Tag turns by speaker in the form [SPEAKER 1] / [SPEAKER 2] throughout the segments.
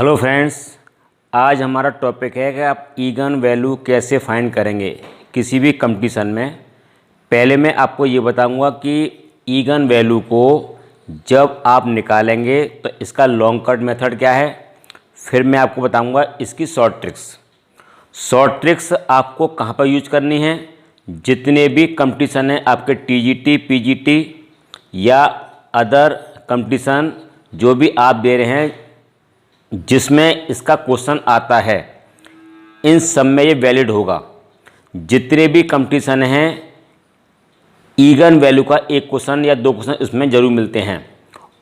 [SPEAKER 1] Hello friends, आज हमारा topic है कि आप ईगन वैल्यू कैसे फाइंड करेंगे किसी भी कंपटीशन में। पहले मैं आपको ये बताऊंगा कि ईगन वैल्यू को जब आप निकालेंगे तो इसका लॉन्ग कट मेथड क्या है। फिर मैं आपको बताऊंगा इसकी शॉर्ट ट्रिक्स। शॉर्ट ट्रिक्स आपको कहाँ पर यूज करनी है, जितने भी कंपटीशन हैं आपके टीजीटी, पीजीटी या अदर कंपटीशन जो भी आप दे रहे हैं जिसमें इसका क्वेश्चन आता है, इन सब में ये वैलिड होगा। जितने भी कंपटीशन हैं ईगन वैल्यू का एक क्वेश्चन या दो क्वेश्चन इसमें जरूर मिलते हैं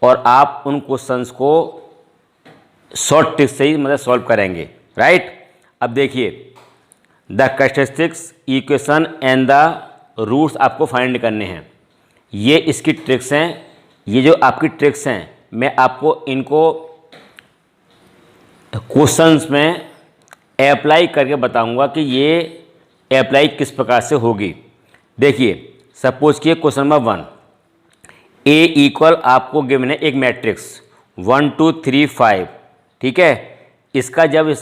[SPEAKER 1] और आप उन क्वेश्चंस को शॉर्ट ट्रिक से ही मतलब सॉल्व करेंगे, राइट। अब देखिए, the characteristics equation and the roots आपको फाइंड करने हैं। ये इसकी ट्रिक्स हैं। ये जो आपकी ट्रिक्स हैं मैं आपको इनको क्वेश्चंस में अप्लाई करके बताऊंगा कि ये अप्लाई किस प्रकार से होगी। देखिए, सपोज कि क्वेश्चन नंबर 1 ए इक्वल आपको गिवन है एक मैट्रिक्स 1 2 3 5, ठीक है। इसका जब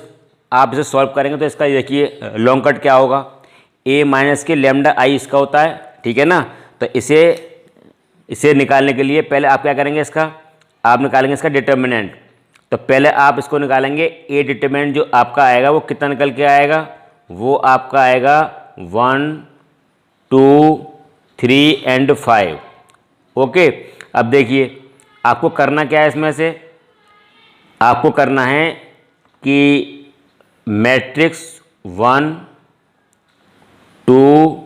[SPEAKER 1] आप इसे सॉल्व करेंगे तो इसका देखिए लॉन्ग कट क्या होगा, ए माइनस के लेमडा आई इसका होता है, ठीक है ना। तो इसे निकालने के लिए पहले आप क्या करेंगे, आप निकालेंगे इसका डिटर्मिनेंट। तो पहले आप इसको निकालेंगे, ए डिटरमिनेंट जो आपका आएगा वो कितना निकल के आएगा, वो आपका आएगा 1 2 3 एंड 5। ओके, अब देखिए आपको करना क्या है, इसमें से आपको करना है कि मैट्रिक्स 1 2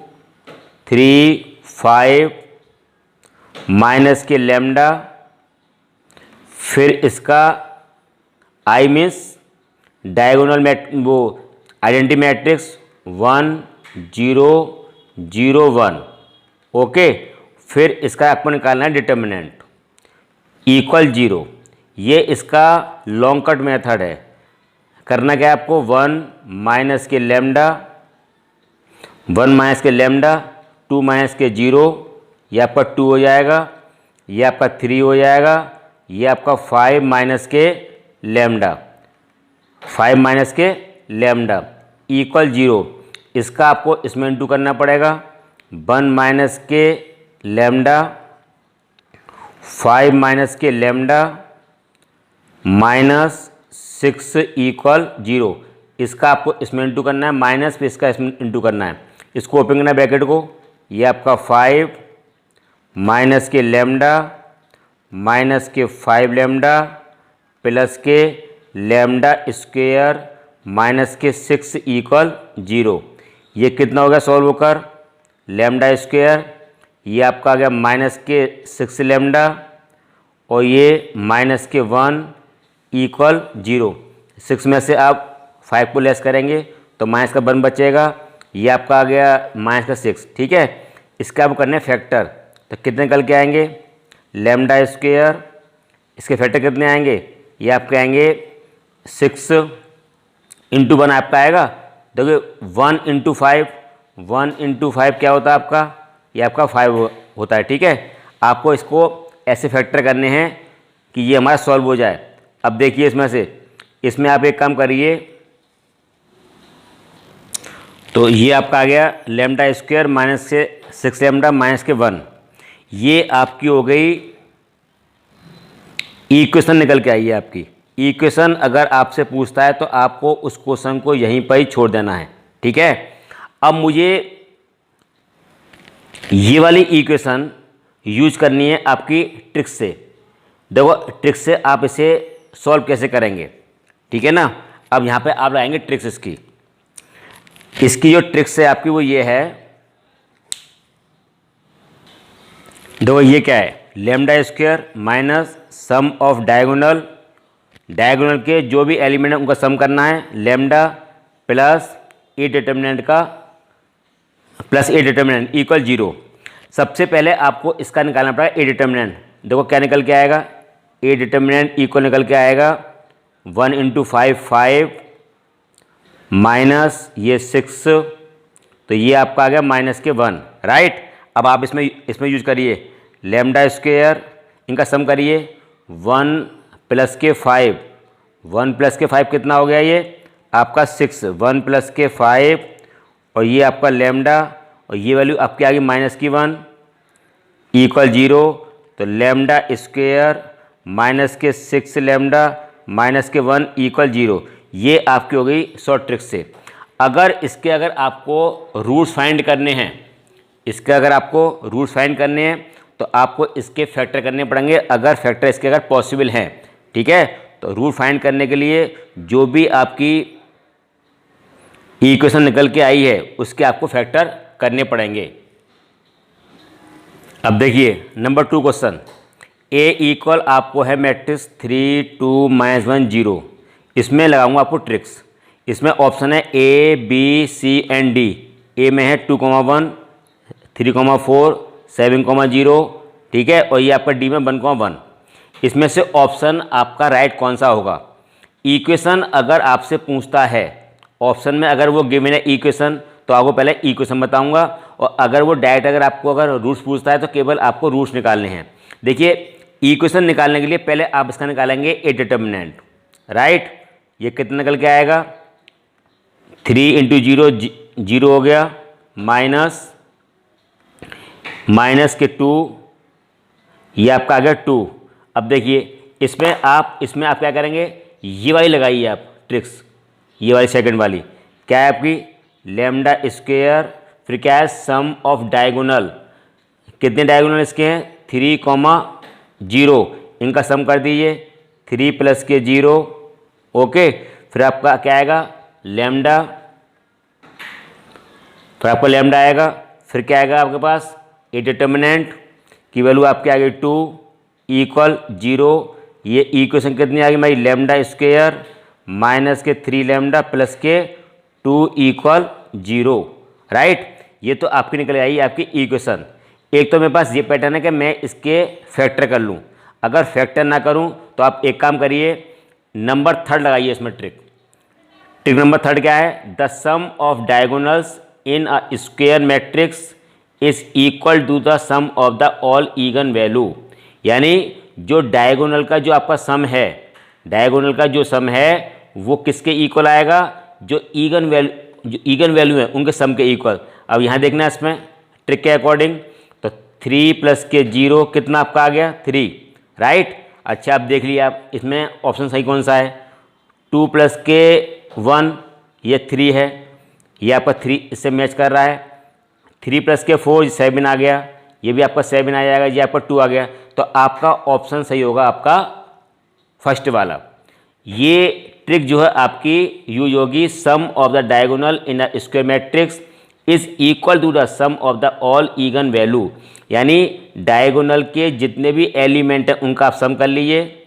[SPEAKER 1] 3 5 माइनस के लेमडा, फिर इसका आई मीन्स डायगोनल वो आइडेंटिटी मैट्रिक्स 1 0 0 1। ओके, फिर इसका आपको निकालना है डिटर्मिनेंट इक्वल 0। ये इसका लॉन्ग कट मेथड है। करना क्या है आपको, 1 माइनस के लेमडा 2 माइनस के 0, ये आपका 2 हो जाएगा, ये आपका 3 हो जाएगा, ये आपका 5 माइनस के लेमडा इक्वल 0। इसका आपको इसमें इंटू करना पड़ेगा, 1 माइनस के लेमडा 5 माइनस के लेमडा माइनस 6 इक्वल 0। इसका आपको इसमें इंटू करना है, माइनस पे इसका इसमें इंटू करना है। इसको ओपन करना है ब्रैकेट को, ये आपका 5 माइनस के लेमडा माइनस के 5 लेमडा प्लस के लेमडा स्क्वेयर माइनस के 6 इक्वल 0। ये कितना हो गया सॉल्व होकर, लेमडा स्क्वेयर ये आपका आ गया माइनस के 6 लेमडा और ये माइनस के 1 इक्वल 0। 6 में से आप 5 को लेस करेंगे तो माइनस का 1 बचेगा, ये आपका आ गया माइनस का 6, ठीक है। इसका आप करने फैक्टर, तो कितने निकल के आएंगे, लेमडा स्क्वेयर इसके फैक्टर कितने आएंगे, ये आपके आएंगे 6 इंटू 1 आपका आएगा। देखिए 1 इंटू 5 क्या होता है आपका, ये आपका 5 होता है, ठीक है। आपको इसको ऐसे फैक्टर करने हैं कि ये हमारा सॉल्व हो जाए। अब देखिए इसमें आप एक काम करिए, तो ये आपका आ गया लेमडा स्क्वेयर माइनस से 6 लेमडा माइनस के 1। ये आपकी हो गई इक्वेशन, निकल के आई है आपकी इक्वेशन। अगर आपसे पूछता है तो आपको उस क्वेश्चन को यहीं पर ही छोड़ देना है, ठीक है। अब मुझे ये वाली इक्वेशन यूज करनी है आपकी ट्रिक से। देखो ट्रिक से आप इसे सॉल्व कैसे करेंगे, ठीक है ना। अब यहाँ पे आप लाएंगे ट्रिक्स इसकी जो ट्रिक्स है आपकी वो ये है। देखो ये क्या है, lambda square minus sum of diagonal के जो भी एलिमेंट है उनका सम करना है, लेमडा प्लस ए डिटर्मिनेंट इक्वल 0। सबसे पहले आपको इसका निकालना पड़ेगा ए डिटर्मिनेंट। देखो क्या निकल के आएगा, ए डिटर्मिनेंट इक्वल निकल के आएगा 1 इंटू 5 माइनस ये 6, तो ये आपका आ गया माइनस के 1, राइट। अब आप इसमें यूज करिए लेमडा स्क्वेयर, इनका सम करिए 1 प्लस के 5 1 प्लस के 5 कितना हो गया, ये आपका 6, 1 प्लस के 5 और ये आपका लैम्डा और ये वैल्यू आपकी आ गई -1 इक्वल 0। तो लैम्डा स्क्वेयर माइनस के 6 लैम्डा माइनस के 1 इक्वल 0, ये आपकी हो गई शॉर्ट ट्रिक से। अगर आपको रूट्स फाइंड करने हैं, तो आपको इसके फैक्टर करने पड़ेंगे, अगर फैक्टर इसके अगर पॉसिबल हैं। ठीक है, तो रूट फाइंड करने के लिए जो भी आपकी इक्वेशन निकल के आई है उसके आपको फैक्टर करने पड़ेंगे। अब देखिए नंबर 2 क्वेश्चन, ए इक्वल आपको है मैट्रिक्स 3 2 -1 0। इसमें लगाऊंगा आपको ट्रिक्स। इसमें ऑप्शन है A B C and D. A में है 2,1 3,4 7,0, ठीक है, और ये आपका डी में 1,1। इसमें से ऑप्शन आपका राइट कौन सा होगा। इक्वेशन अगर आपसे पूछता है, ऑप्शन में अगर वो गिवन है इक्वेशन, तो आपको पहले इक्वेशन बताऊंगा, और अगर वो डायरेक्ट अगर रूट्स पूछता है तो केवल आपको रूट्स निकालने हैं। देखिए इक्वेशन निकालने के लिए पहले आप इसका निकालेंगे ए डिटर्मिनेंट, राइट। ये कितना निकल के आएगा, 3 × 0 0 हो गया, माइनस के 2, ये आपका आ गया 2। अब देखिए इसमें आप क्या करेंगे, ये वाली लगाइए आप ट्रिक्स, ये वाली सेकंड वाली क्या है आपकी, लैम्डा स्क्वेयर, फिर क्या है सम ऑफ डायगोनल। कितने डायगोनल इसके हैं, 3,0, इनका सम कर दीजिए, 3 प्लस के 0, ओके। फिर आपका क्या आएगा, लैम्डा, फिर आपका लैम्डा आएगा, फिर क्या आएगा आपके पास, ए डिटर्मिनेंट की वैल्यू आपकी आ गई 2 इक्वल 0। ये इक्वेशन कितनी आ गई भाई, लैम्डा स्क्वेयर माइनस के 3 लैम्डा प्लस के 2 इक्वल 0, राइट। ये तो आपकी निकल आई आपकी इक्वेशन। एक तो मेरे पास ये पैटर्न है कि मैं इसके फैक्टर कर लूँ, अगर फैक्टर ना करूँ तो आप एक काम करिए, नंबर 3 लगाइए इसमें ट्रिक नंबर 3 क्या है, the sum of diagonals in a square matrix is equal to the sum of the all eigen value. यानी जो डायगोनल का जो आपका सम है, डायगोनल का जो सम है वो किसके इक्वल आएगा, जो ईगन वैल्यू है उनके सम के इक्वल। अब यहाँ देखना है इसमें ट्रिक के अकॉर्डिंग, तो 3 प्लस के 0 कितना आपका आ गया, 3, राइट। अच्छा आप देख लिया, आप इसमें ऑप्शन सही कौन सा है, 2 प्लस के 1 ये 3 है, ये आपका 3 इससे मैच कर रहा है। 3 प्लस के 4 7 आ गया, ये भी आपका 7 आ जाएगा, ये आपका 2 आ गया। तो आपका ऑप्शन सही होगा आपका फर्स्ट वाला। ये ट्रिक जो है आपकी यूज होगी, sum of the diagonal in a square matrix is equal to the sum of the all eigen value. यानी डायगोनल के जितने भी एलिमेंट हैं उनका आप सम कर लीजिए,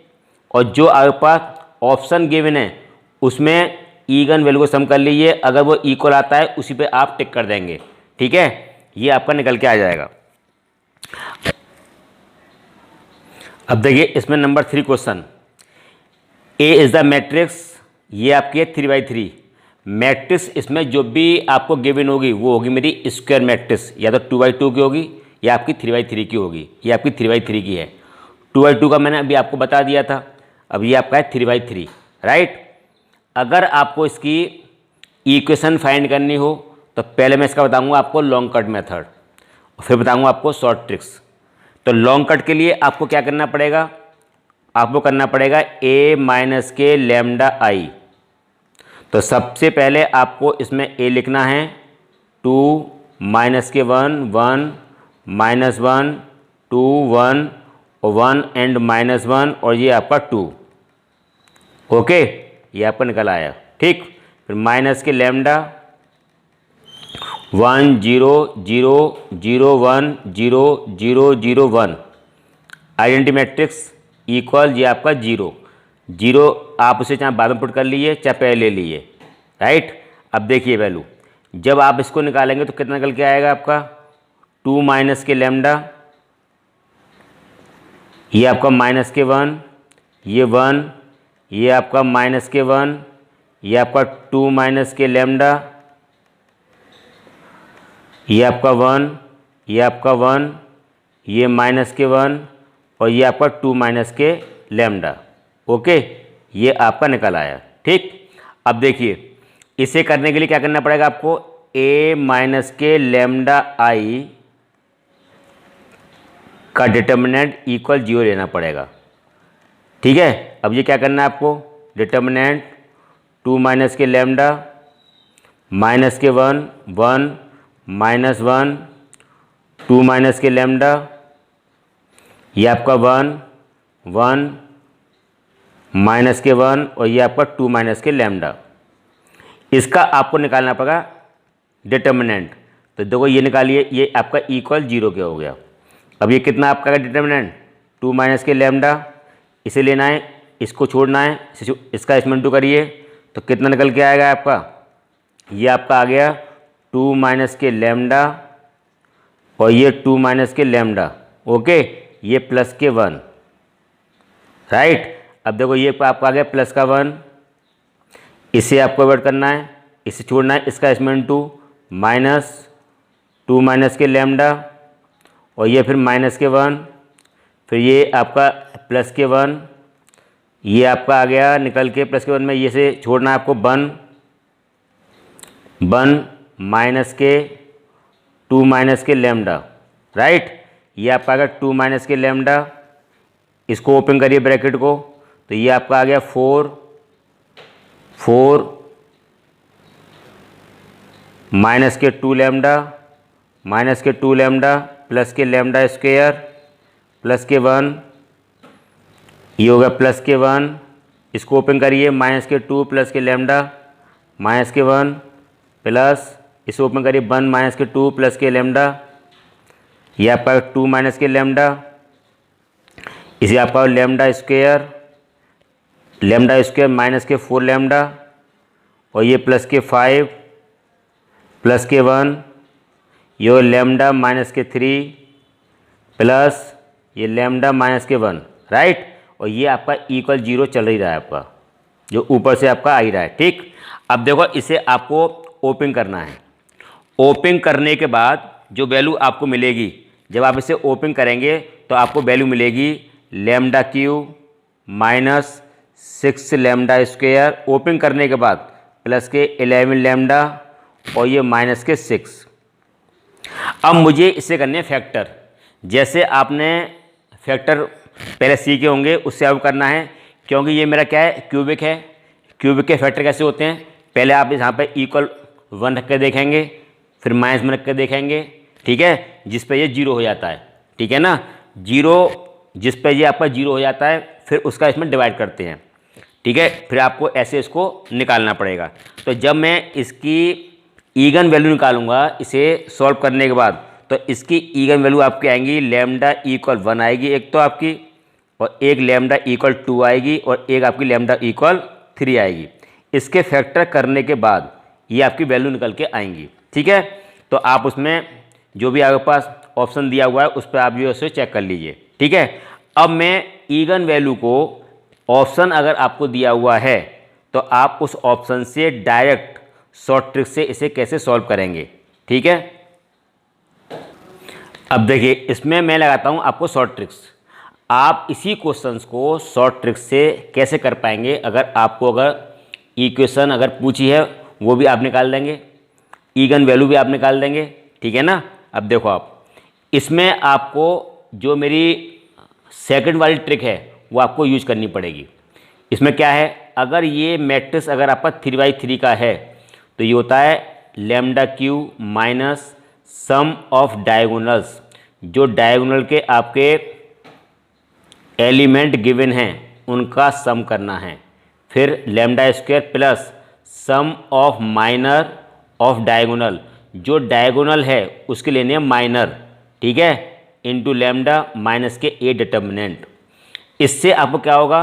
[SPEAKER 1] और जो आपके पास ऑप्शन गिवन है उसमें ईगन वैल्यू को सम कर लीजिए, अगर वो इक्वल आता है उसी पे आप टिक कर देंगे, ठीक है। ये आपका निकल के आ जाएगा। अब देखिए इसमें number 3 question, A is the matrix, ये आपकी है 3/3 मैट्रिक्स। इसमें जो भी आपको गिवन होगी वो होगी मेरी स्क्वायर मैट्रिक्स, या तो 2/2 की होगी या आपकी 3/3 की होगी। ये आपकी 3/3 की है, 2/2 का मैंने अभी आपको बता दिया था, अब ये आपका है 3/3, राइट। अगर आपको इसकी इक्वेशन फाइंड करनी हो तो पहले मैं इसका बताऊंगा आपको लॉन्ग कट मेथड, और फिर बताऊंगा आपको शॉर्ट ट्रिक्स। तो लॉन्ग कट के लिए आपको क्या करना पड़ेगा, आपको करना पड़ेगा a माइनस के लैम्डा आई। तो सबसे पहले आपको इसमें a लिखना है, 2 माइनस के 1 1 माइनस 1 2 1 और 1 एंड -1 और ये आपका 2, ओके, ये आपका निकल आया, ठीक। फिर माइनस के लैम्डा 1 0 0 0 1 0 0 0 1 आइडेंटिटी मैट्रिक्स इक्वल ये आपका 0 0, आप उसे चाहे बाद में पुट कर लीजिए चाहे पहले ले लीजिए, राइट। अब देखिए वैल्यू जब आप इसको निकालेंगे तो कितना निकल के आएगा आपका, 2 माइनस के लैम्डा, ये आपका माइनस के 1, ये 1, ये आपका माइनस के 1, ये आपका 2 माइनस के लैम्डा, ये आपका 1, ये आपका 1, ये माइनस के 1 और ये आपका 2 माइनस के लैम्डा, ओके। ये आपका निकल आया। ठीक, अब देखिए इसे करने के लिए क्या करना पड़ेगा आपको, a माइनस के लैम्डा आई का डिटर्मिनेंट इक्वल 0 लेना पड़ेगा। ठीक है, अब ये क्या करना है आपको, डिटर्मिनेंट 2 माइनस के लैम्डा माइनस के 1 1 माइनस 1 2 माइनस के लैम्डा, ये आपका 1 1 माइनस के 1 और ये आपका 2 माइनस के लैम्डा। इसका आपको निकालना पड़ेगा डिटर्मिनेंट। तो देखो ये निकालिए, ये आपका इक्वल 0 क्या हो गया। अब ये कितना आपका डिटर्मिनेंट 2 माइनस के लैम्डा, इसे लेना है, इसको छोड़ना है, इसका इसमेंटू करिए तो कितना निकल के आएगा आपका, ये आपका आ गया 2 माइनस के लैम्डा और ये 2 माइनस के लैम्डा। ओके, ये प्लस के 1, राइट। अब देखो ये आपका आ गया प्लस का 1, इसे आपको अवॉइड करना है, इसे छोड़ना है, इसका इसमेंटू माइनस 2 माइनस के लैम्डा और ये फिर माइनस के 1, फिर ये आपका प्लस के 1, ये आपका आ गया निकल के प्लस के 1 में, ये से छोड़ना है आपको 1 माइनस के 2 माइनस के लैम्डा, राइट। ये आपका आ गया 2 माइनस के लैम्डा, इसको ओपन करिए ब्रैकेट को, तो ये आपका आ गया 4 माइनस के 2 लैम्डा माइनस के 2 लैम्डा प्लस के लैम्डा स्क्वायर प्लस के 1, ये होगा प्लस के 1, इसको ओपन करिए, माइनस के 2 प्लस के लैम्डा माइनस के 1 प्लस, इसे ओपन करिए 1 माइनस के 2 प्लस के लैम्डा, ये आपका 2 माइनस के लैम्डा, इसे आपका लैम्डा स्क्वायर माइनस के 4 लैम्डा और ये प्लस के 5 प्लस के 1, ये लैम्डा माइनस के 3 प्लस ये लैम्डा माइनस के 1, राइट। और ये आपका इक्वल 0 चल ही रहा है आपका, जो ऊपर से आपका आ ही रहा है। ठीक, अब देखो इसे आपको ओपन करना है। ओपन करने के बाद जो वैल्यू आपको मिलेगी, जब आप इसे ओपन करेंगे तो आपको वैल्यू मिलेगी lambda Q minus 6 lambda square, open करने के बाद प्लस के 11 लैम्डा और ये माइनस के 6। अब मुझे इसे करने फैक्टर, जैसे आपने फैक्टर पहले सीखे होंगे उससे अब करना है, क्योंकि ये मेरा क्या है, क्यूबिक है। क्यूबिक के फैक्टर कैसे होते हैं, पहले आप यहाँ पे इक्वल 1 रख कर देखेंगे, फिर माइनस में रख कर देखेंगे, ठीक है, जिस पे ये 0 हो जाता है, ठीक है ना, 0 जिस पे ये आपका 0 हो जाता है, फिर उसका इसमें डिवाइड करते हैं, ठीक है, फिर आपको ऐसे इसको निकालना पड़ेगा। तो जब मैं इसकी ईगन वैल्यू निकालूंगा इसे सॉल्व करने के बाद, तो इसकी ईगन वैल्यू आपकी आएंगी लैम्डा इक्वल 1 आएगी एक तो आपकी, और एक लैम्डा इक्वल 2 आएगी और एक आपकी लैम्डा इक्वल 3 आएगी। इसके फैक्टर करने के बाद ये आपकी वैल्यू निकल के आएंगी, ठीक है। तो आप उसमें जो भी आपके पास ऑप्शन दिया हुआ है उस पर आप जो है उसे चेक कर लीजिए, ठीक है। अब मैं ईगन वैल्यू को, ऑप्शन अगर आपको दिया हुआ है तो आप उस ऑप्शन से डायरेक्ट शॉर्ट ट्रिक से इसे कैसे सॉल्व करेंगे, ठीक है। अब देखिए इसमें मैं लगाता हूं आपको शॉर्ट ट्रिक्स। आप इसी क्वेश्चंस को शॉर्ट ट्रिक से कैसे कर पाएंगे, अगर इक्वेशन अगर पूछी है वो भी आप निकाल देंगे, ईगन वैल्यू भी आप निकाल देंगे, ठीक है ना। अब देखो आप इसमें आपको जो मेरी सेकंड वाली ट्रिक है वो आपको यूज करनी पड़ेगी। इसमें क्या है, अगर ये मैट्रिक्स अगर आपका 3/3 का है तो ये होता है lambda Q minus sum of diagonals, जो डायगोनल के आपके एलिमेंट गिवन हैं उनका सम करना है, फिर lambda square plus sum of minor of diagonal, जो डायगोनल है उसके लेने माइनर, ठीक है, इंटू लैम्डा माइनस के ए डिटर्मिनेंट। इससे आपको क्या होगा,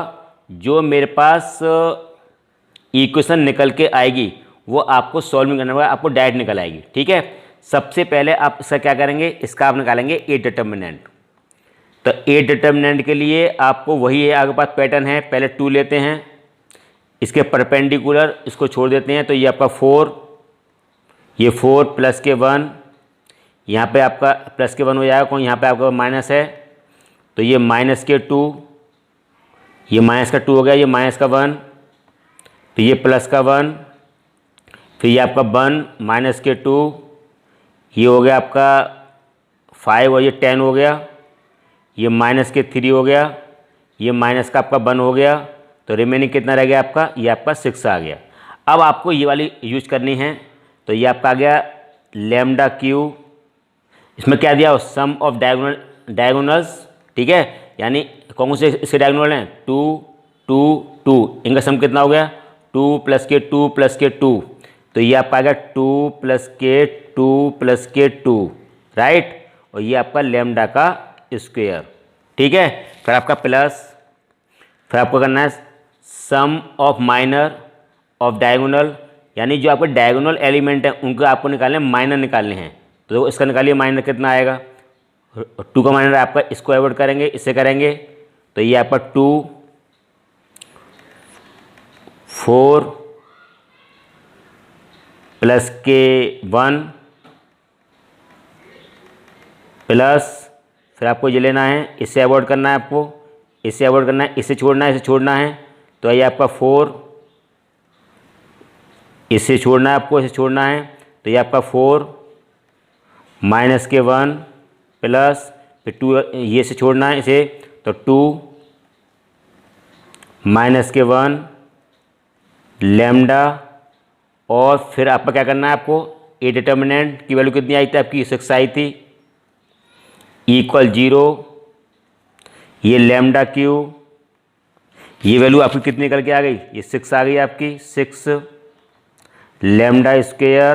[SPEAKER 1] जो मेरे पास इक्वेशन निकल के आएगी वो आपको सॉल्विंग करना होगा, आपको डायरेक्ट निकल आएगी, ठीक है। सबसे पहले आप इसका क्या करेंगे, इसका आप निकालेंगे ए डिटर्मिनेंट। तो ए डिटर्मिनेंट के लिए आपको वही है, आपके पास पैटर्न है, पहले 2 लेते हैं, इसके परपेंडिकुलर इसको छोड़ देते हैं, तो ये आपका 4, ये 4 प्लस के 1, यहाँ पे आपका प्लस के 1 हो जाएगा, यहाँ पे आपका माइनस है तो ये माइनस के 2, ये माइनस का 2 हो गया, ये माइनस का 1, फिर ये प्लस का 1, फिर ये आपका 1 माइनस के 2, ये हो गया आपका 5 और ये 10 हो गया, ये माइनस के 3 हो गया, ये माइनस का आपका 1 हो गया, तो रिमेनिंग कितना रह गया आपका, ये आपका 6 आ गया। अब आपको ये वाली यूज करनी है, तो ये आपका आ गया लैम्डा क्यू, इसमें क्या दिया, सम ऑफ डायगोनल्स, ठीक है, यानी कौन से इसके डायगोनल हैं, 2 2 2, इनका सम कितना हो गया, 2 प्लस के 2 प्लस के 2, तो ये आपका आ गया 2 प्लस के 2 प्लस के 2, राइट, और ये आपका लैम्डा का स्क्वायर, ठीक है। फिर आपका प्लस, फिर आपको करना है sum of minor of diagonal, यानी जो आपके डायगोनल एलिमेंट हैं उनको आपको निकालने माइनर निकालने हैं, तो इसका निकालिए माइनर कितना आएगा, 2 का माइनर आपका इसको एवॉइड करेंगे, इससे करेंगे, तो ये आपका 2 4 प्लस के 1 प्लस, फिर आपको ये लेना है, इससे अवॉइड करना है आपको, इससे अवॉइड करना है, इससे छोड़ना है, इसे छोड़ना है, तो ये आपका 4, इससे छोड़ना है आपको, इसे छोड़ना है, तो ये आपका 4 माइनस के 1 प्लस, फिर 2 ये से छोड़ना है इसे, तो 2 माइनस के 1 लैम्डा, और फिर आपका क्या करना है आपको, ए डिटर्मिनेंट की वैल्यू कितनी आई थी आपकी, 6 आई थी, इक्वल 0, ये लैम्डा क्यू, ये वैल्यू आपकी कितनी निकल के आ गई, ये 6 आ गई आपकी, 6 लैम्डा स्क्वायर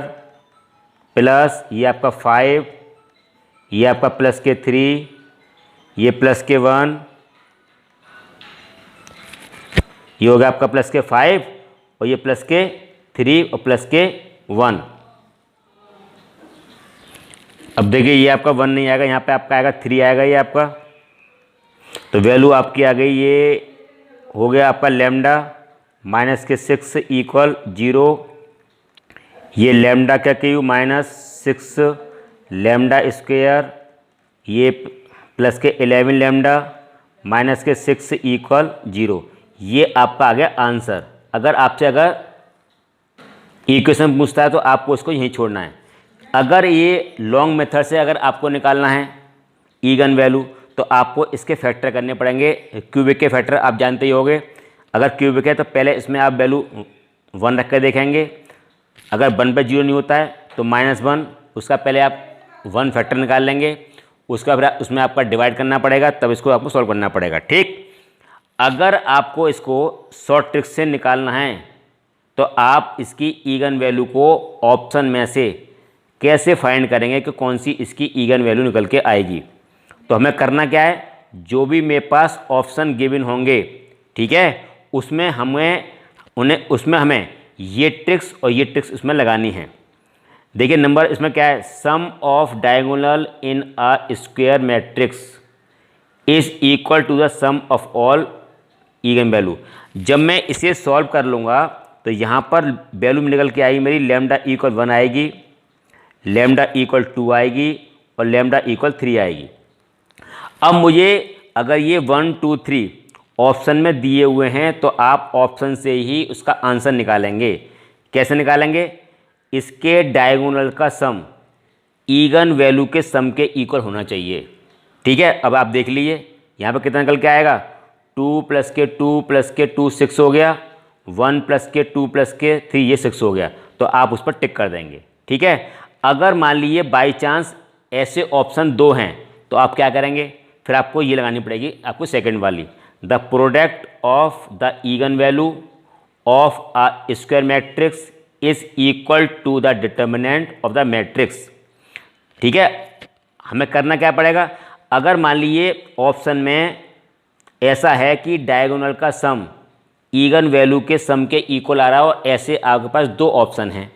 [SPEAKER 1] प्लस ये आपका 5, ये आपका प्लस के 3, ये प्लस के 1, ये हो गया आपका प्लस के 5 और ये प्लस के 3 और प्लस के 1। अब देखिए ये आपका 1 नहीं आएगा, यहाँ पे आपका आएगा 3 आएगा ये आपका, तो वैल्यू आपकी आ गई, ये हो गया आपका लैम्डा माइनस के 6 इक्वल 0, ये लैम्डा का क्यू माइनस 6 लैम्डा स्क्वायर, ये प्लस के 11 लैम्डा माइनस के 6 इक्वल 0। ये आपका आ गया आंसर। अगर आपसे अगर इक्वेशन पूछता है तो आपको उसको यहीं छोड़ना है। अगर ये लॉन्ग मेथड से अगर आपको निकालना है ईगन वैल्यू तो आपको इसके फैक्टर करने पड़ेंगे। क्यूबिक के फैक्टर आप जानते ही होंगे। अगर क्यूबिक है तो पहले इसमें आप वैल्यू 1 रख कर देखेंगे। अगर 1/0 नहीं होता है तो -1, उसका पहले आप 1 फैक्टर निकाल लेंगे, उसका फिर उसमें आपका डिवाइड करना पड़ेगा, तब इसको आपको सॉल्व करना पड़ेगा। ठीक, अगर आपको इसको शॉर्ट ट्रिक से निकालना है तो आप इसकी ईगन वैल्यू को ऑप्शन में से कैसे फाइंड करेंगे कि कौन सी इसकी ईगन वैल्यू निकल के आएगी। तो हमें करना क्या है, जो भी मेरे पास ऑप्शन गिवन होंगे, ठीक है, उसमें हमें ये ट्रिक्स और ये ट्रिक्स इसमें लगानी है। देखिए नंबर इसमें क्या है, sum of diagonal in a square matrix is equal to the sum of all eigen value. जब मैं इसे सॉल्व कर लूँगा तो यहाँ पर वैल्यू निकल के आएगी मेरी, लैम्डा इक्वल 1 आएगी, लैम्डा इक्वल 2 आएगी और लैम्डा इक्वल 3 आएगी। अब मुझे अगर ये 1 2 3 ऑप्शन में दिए हुए हैं तो आप ऑप्शन से ही उसका आंसर निकालेंगे। कैसे निकालेंगे, इसके डायगोनल का सम ईगन वैल्यू के सम के इक्वल होना चाहिए। ठीक है, अब आप देख लीजिए यहाँ पे कितना निकल के आएगा, 2 प्लस के 2 प्लस के 2 6 हो गया, 1 प्लस के 2 प्लस के 3 ये 6 हो गया, तो आप उस पर टिक कर देंगे। ठीक है, अगर मान लीजिए बाई चांस ऐसे ऑप्शन 2 हैं तो आप क्या करेंगे, फिर आपको ये लगानी पड़ेगी आपको सेकंड वाली, the product of the eigen value of a square matrix is equal to the determinant of the matrix. ठीक है, हमें करना क्या पड़ेगा, अगर मान लीजिए ऑप्शन में ऐसा है कि डायगोनल का सम ईगन वैल्यू के सम के इक्वल आ रहा हो, ऐसे आपके पास 2 ऑप्शन हैं,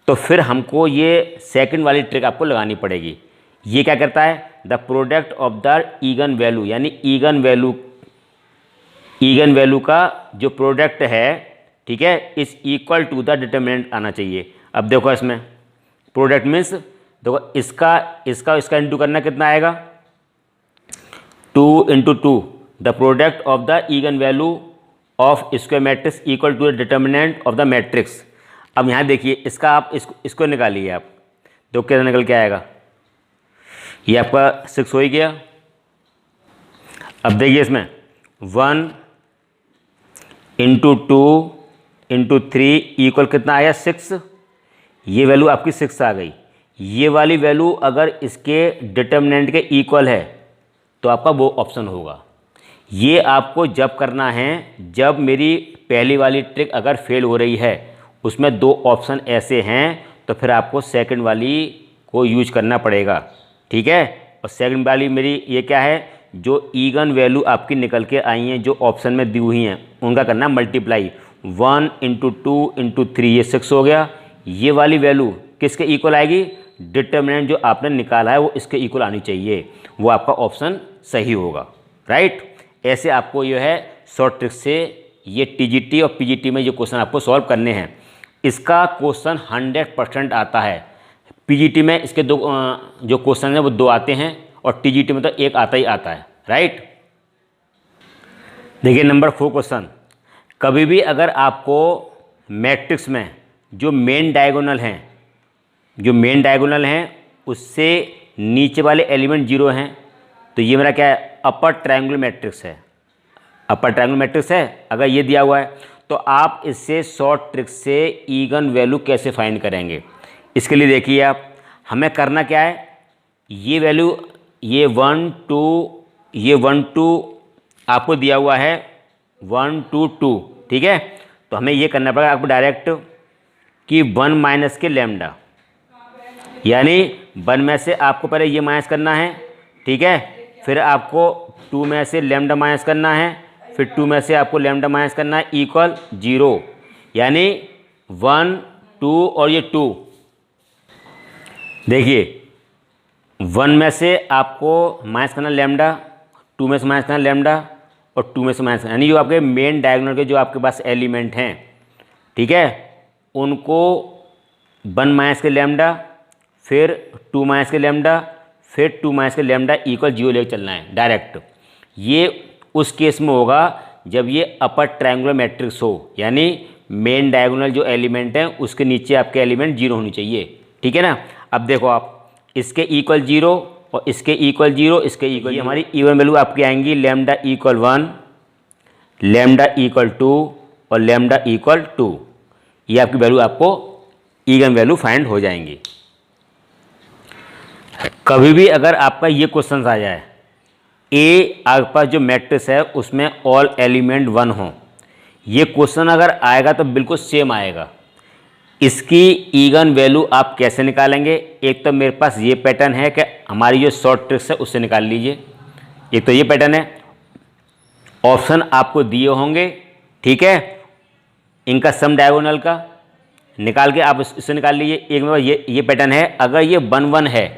[SPEAKER 1] तो फिर हमको ये सेकंड वाली ट्रिक आपको लगानी पड़ेगी। ये क्या करता है, the product of the eigen value, यानी ईगन वैल्यू का जो प्रोडक्ट है, ठीक है, इस इक्वल टू द डिटर्मिनेंट आना चाहिए। अब देखो इसमें प्रोडक्ट मीन्स देखो इसका इंटू करना कितना आएगा, 2 × 2 the product of the eigen value of square matrix equal to the determinant of the matrix. अब यहाँ देखिए इसका आप इसको निकालिए आप, तो कैसे निकल के आएगा, ये आपका 6 हो ही गया। अब देखिए इसमें 1 × 2 × 3 इक्वल कितना आया 6, ये वैल्यू आपकी 6 आ गई। ये वाली वैल्यू अगर इसके डिटर्मिनेंट के इक्वल है तो आपका वो ऑप्शन होगा। ये आपको जब करना है जब मेरी पहली वाली ट्रिक अगर फेल हो रही है, उसमें 2 ऑप्शन ऐसे हैं, तो फिर आपको सेकंड वाली को यूज करना पड़ेगा, ठीक है। और सेकंड वाली मेरी ये क्या है, जो ईगन वैल्यू आपकी निकल के आई हैं जो ऑप्शन में दी हुई हैं उनका करना मल्टीप्लाई। 1 × 2 × 3 ये 6 हो गया। ये वाली वैल्यू किसके इक्वल आएगी, डिटर्मिनेंट जो आपने निकाला है वो इसके इक्वल आनी चाहिए, वो आपका ऑप्शन सही होगा, राइट। ऐसे आपको ये है शॉर्ट ट्रिक से ये टीजीटी और पीजीटी में जो क्वेश्चन आपको सॉल्व करने हैं। इसका क्वेश्चन 100% आता है। पीजीटी में इसके जो क्वेश्चन हैं वो 2 आते हैं और टीजीटी में तो 1 आता ही आता है, राइट। देखिए नंबर 4 क्वेश्चन, कभी भी अगर आपको मैट्रिक्स में जो मेन डायगोनल हैं उससे नीचे वाले एलिमेंट 0 हैं, तो ये मेरा क्या है, अपर ट्रायंगुलर मैट्रिक्स है। अपर ट्रायंगुलर मैट्रिक्स है अगर ये दिया हुआ है, तो आप इससे शॉर्ट ट्रिक से ईगन वैल्यू कैसे फाइंड करेंगे। इसके लिए देखिए आप, हमें करना क्या है, ये वैल्यू ये 1 2 आपको दिया हुआ है 1 2 2, ठीक है। तो हमें ये करना पड़ेगा आपको डायरेक्ट कि 1 माइनस के लैम्डा, यानी 1 में से आपको पहले ये माइनस करना है, ठीक है। फिर आपको 2 में से लैम्डा माइनस करना है, फिर 2 में से आपको लैम्डा माइनस करना है इक्वल 0, यानी 1 2 और ये 2। देखिए 1 में से आपको माइनस करना लैम्डा, 2 में से माइनस करना लैम्डा और 2 में से माइनस, यानी जो आपके मेन डायगोनल के जो आपके पास एलिमेंट हैं, ठीक है, उनको 1 माइनस के लैम्डा, फिर 2 माइनस के लैम्डा, फिर 2 माइनस के लैम्डा इक्वल 0 लेकर चलना है डायरेक्ट। ये उस केस में होगा जब ये अपर ट्रायंगुलर मैट्रिक्स हो, यानी मेन डायगोनल जो एलिमेंट हैं उसके नीचे आपके एलिमेंट 0 होनी चाहिए, ठीक है ना। अब देखो आप, इसके इक्वल 0 और इसके इक्वल 0, इसके इक्वल, ये हमारी इवन वैल्यू आपकी आएंगी लैम्डा इक्वल 1, लैम्डा इक्वल 2 और लैम्डा इक्वल 2। ये आपकी वैल्यू आपको ईगन वैल्यू फाइंड हो जाएंगी। कभी भी अगर आपका ये क्वेश्चन आ जाए, ए आपके पास जो मैट्रिक्स है उसमें ऑल एलिमेंट 1 हो, ये क्वेश्चन अगर आएगा तो बिल्कुल सेम आएगा। इसकी ईगन वैल्यू आप कैसे निकालेंगे, एक तो मेरे पास ये पैटर्न है कि हमारी जो शॉर्ट ट्रिक्स है उससे निकाल लीजिए। एक तो ये पैटर्न है, ऑप्शन आपको दिए होंगे, ठीक है, इनका सम डायगोनल का निकाल के आप इससे निकाल लीजिए। एक में ये पैटर्न है, अगर ये 1 1 है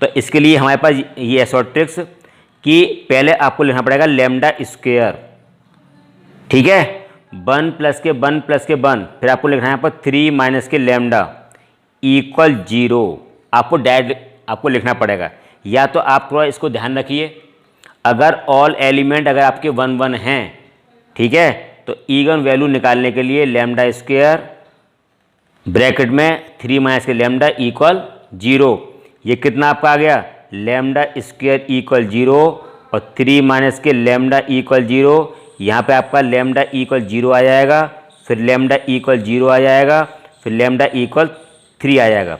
[SPEAKER 1] तो इसके लिए हमारे पास ये है शॉर्ट ट्रिक्स कि पहले आपको लिखना पड़ेगा लैम्डा स्क्वायर, ठीक है, 1 प्लस के 1 प्लस के 1, फिर आपको लिखना है यहाँ पर 3 माइनस के लैम्डा इक्वल 0। आपको डायरेक्ट आपको लिखना पड़ेगा, या तो आप थोड़ा इसको ध्यान रखिए, अगर ऑल एलिमेंट अगर आपके 1 1 हैं, ठीक है, तो ईगन वैल्यू निकालने के लिए लैम्डा स्क्वायर ब्रैकेट में 3 माइनस के लैम्डा इक्वल 0। ये कितना आपका आ गया, लैम्डा स्क्वायर इक्वल 0 और 3 माइनस के लैम्डा इक्वल 0। यहाँ पे आपका लैम्डा इक्वल 0 आ जाएगा, फिर लैम्डा इक्वल 0 आ जाएगा, फिर लैम्डा इक्वल 3 आ जाएगा।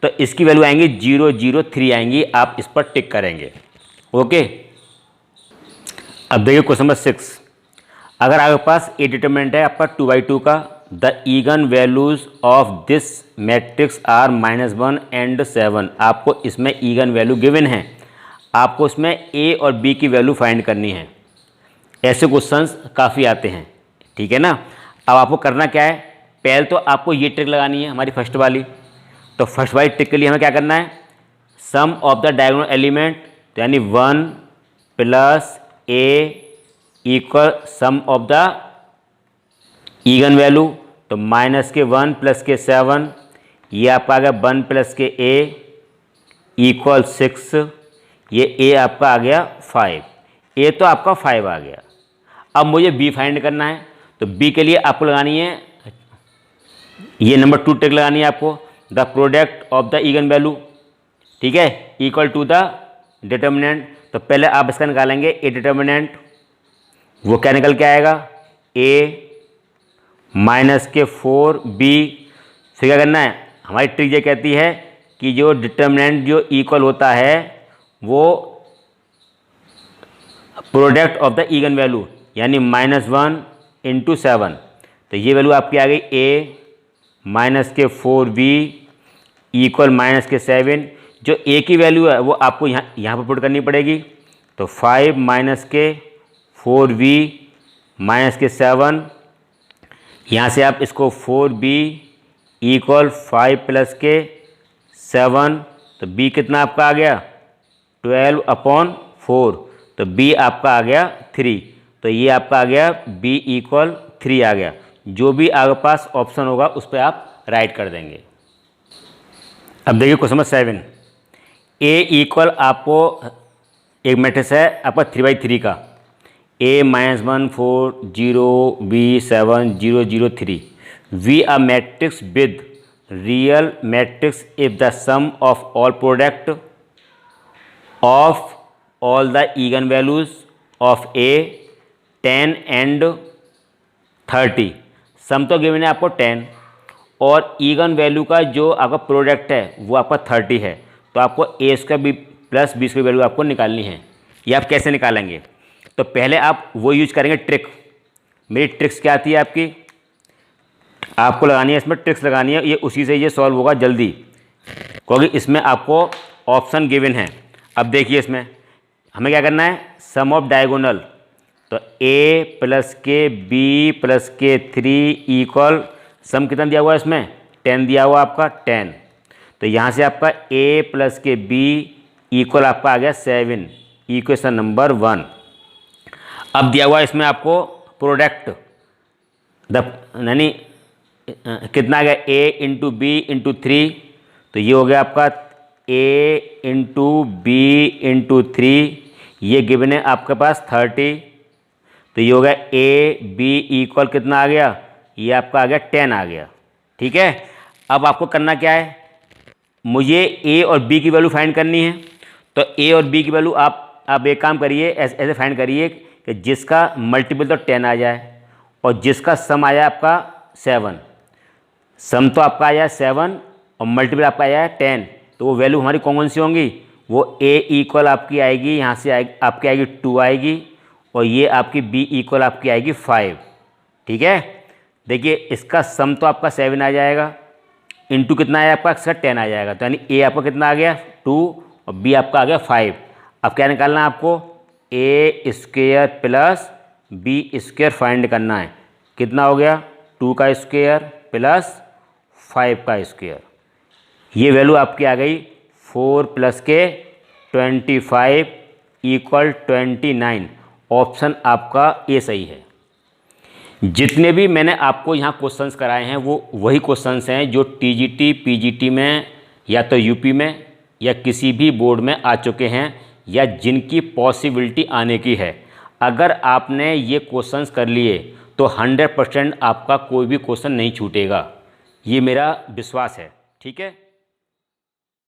[SPEAKER 1] तो इसकी वैल्यू आएंगी 0 0 3 आएंगी, आप इस पर टिक करेंगे, ओके। अब देखिए क्वेश्चन नंबर 6, अगर आपके पास ए डिटरमिनेंट है आपका 2/2 का, the eigen values of this matrix are -1 and 7। आपको इसमें ईगन वैल्यू गिवन है, आपको इसमें ए और बी की वैल्यू फाइंड करनी है। ऐसे क्वेश्चंस काफ़ी आते हैं, ठीक है ना। अब आपको करना क्या है, पहले तो आपको ये ट्रिक लगानी है हमारी फर्स्ट वाली। तो फर्स्ट वाली ट्रिक के लिए हमें क्या करना है, sum of the diagonal element, तो यानी 1 plus A equal some of the eigen value, तो माइनस के 1 प्लस के 7, ये आपका आ गया 1 प्लस के ए इक्वल 6, ये ए आपका आ गया 5। ए तो आपका 5 आ गया। अब मुझे बी फाइंड करना है, तो बी के लिए आपको लगानी है, ये नंबर 2 टिक लगानी है आपको, the product of the eigen value, ठीक है, इक्वल टू द डिटर्मिनेंट। तो पहले आप इसका निकालेंगे ए डिटर्मिनेंट, वो क्या निकल के आएगा, ए माइनस के 4b। फिर क्या करना है, हमारी ट्रिक ये कहती है कि जो डिटर्मिनेंट जो इक्वल होता है वो product of the eigen value, यानी -1 × 7। तो ये वैल्यू आपकी आ गई a माइनस के 4b इक्वल माइनस के 7। जो a की वैल्यू है वो आपको यहाँ पर पुट करनी पड़ेगी। तो 5 माइनस के 4b माइनस के 7, यहाँ से आप इसको 4b इक्वल 5 प्लस के 7, तो b कितना आपका आ गया 12/4, तो b आपका आ गया 3। तो ये आपका आ गया b इक्वल 3 आ गया। जो भी आपके पास ऑप्शन होगा उस पर आप राइट कर देंगे। अब देखिए क्वेश्चन नंबर 7, a इक्वल आपको एक मैट्रिक्स है आपका 3/3 का, a -1 4 0 b 7 0 0 3। We a matrix with real matrix if the sum of all product of all the eigen values of a 10 and 30। Sum तो गिवन है आपको 10 और इगन वैल्यू का जो आपका प्रोडक्ट है वो आपका 30 है। तो आपको a square B plus B square value आपको निकालनी है। ये आप कैसे निकालेंगे, तो पहले आप वो यूज करेंगे ट्रिक। मेरी ट्रिक्स क्या आती है आपकी, आपको लगानी है इसमें ट्रिक्स लगानी है, ये उसी से ये सॉल्व होगा जल्दी, क्योंकि इसमें आपको ऑप्शन गिवन है। अब देखिए इसमें हमें क्या करना है, सम ऑफ डायगोनल। तो a प्लस के b प्लस के 3 इक्वल सम कितना दिया हुआ है इसमें 10 दिया हुआ आपका 10। तो यहाँ से आपका a प्लस के b इक्वल आपका आ गया 7, इक्वेशन नंबर 1। अब दिया हुआ इसमें आपको प्रोडक्ट यानी कितना आ गया a इंटू बी इंटू 3, तो ये हो गया आपका a इंटू बी इंटू 3, ये गिवन है आपके पास 30। तो ये हो गया a b इक्वल कितना आ गया, ये आपका आ गया 10 आ गया। ठीक है, अब आपको करना क्या है, मुझे a और b की वैल्यू फाइंड करनी है। तो a और b की वैल्यू आप एक काम करिए, ऐसे फाइंड करिए कि जिसका मल्टीपल तो 10 आ जाए और जिसका सम आया आपका 7। सम तो आपका आया 7 और मल्टीपल आपका आया 10, तो वो वैल्यू हमारी कौन सी होंगी, वो a इक्वल आपकी आएगी, यहाँ से आपकी आएगी 2 आएगी, और ये आपकी b इक्वल आपकी आएगी 5। ठीक है, देखिए इसका सम तो आपका 7 आ जाएगा, इंटू कितना आया आपका, इसका 10 आ जाएगा। तो यानी a आपका कितना आ गया 2 और b आपका आ गया 5। अब क्या निकालना है आपको, a square plus b square find करना है। कितना हो गया 2 का स्क्वायर प्लस 5 का स्क्वायर, ये वैल्यू आपकी आ गई 4 प्लस के 25 इक्वल 29। ऑप्शन आपका ए सही है। जितने भी मैंने आपको यहाँ क्वेश्चंस कराए हैं वो वही क्वेश्चंस हैं जो टीजीटी पीजीटी में या तो यूपी में या किसी भी बोर्ड में आ चुके हैं या जिनकी पॉसिबिलिटी आने की है। अगर आपने ये क्वेश्चंस कर लिए तो 100% आपका कोई भी क्वेश्चन नहीं छूटेगा, ये मेरा विश्वास है। ठीक है।